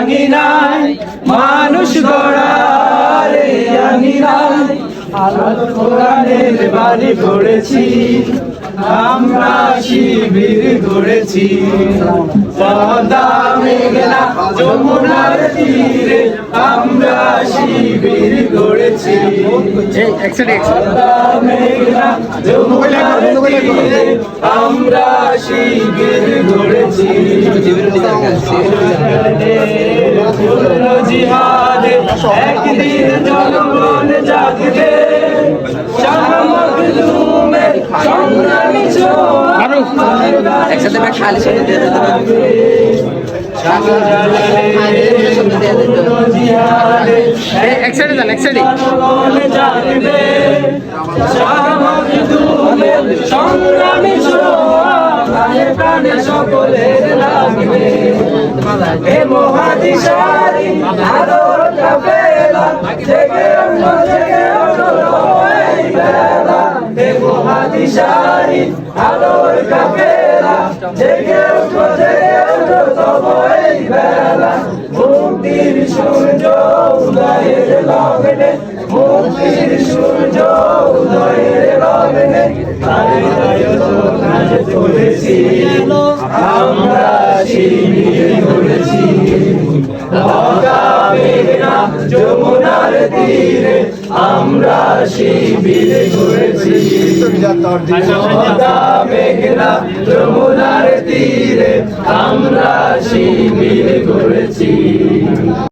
আঙিনায় মানুষ গড়ার এই আঙিনায় আল কোরআনের বাড়ি গড়েছি, আমরা শিবির গড়েছি। পদ্মা মেঘনা যমুনার তীরে আমরা শিবির গড়েছি। পদ্মা মেঘনা যমুনার তীরে আমরা শিবির গড়েছি। জিহাদে একদিন জনগণ জাগবে, একসাথে খালি শব্দ দিয়ে দিতে হবে। এক সাইডে যান, এক সাইডে। সংগ্রামী প্রাণে সকলের লাগবে, এ মহাদিশারি আলোর কাফেলা জেগে ওঠো জেগে ওঠো এই বেলা, এ মহাদিশারি আলোর কাফেলা জেগে ওঠো জেগে ওঠো তব এই বেলা। মুক্তির সূর্য উদয়ের লগ্নে, মুক্তির সূর্য উদয়ের লগ্নে চলেছি, আমরা শিবির গড়েছি। পদ্মা মেঘনা যমুনার তীরে আমরা শিবির গড়েছি। পদ্মা মেঘনা যমুনার তীরে আমরা শিবির গড়েছি।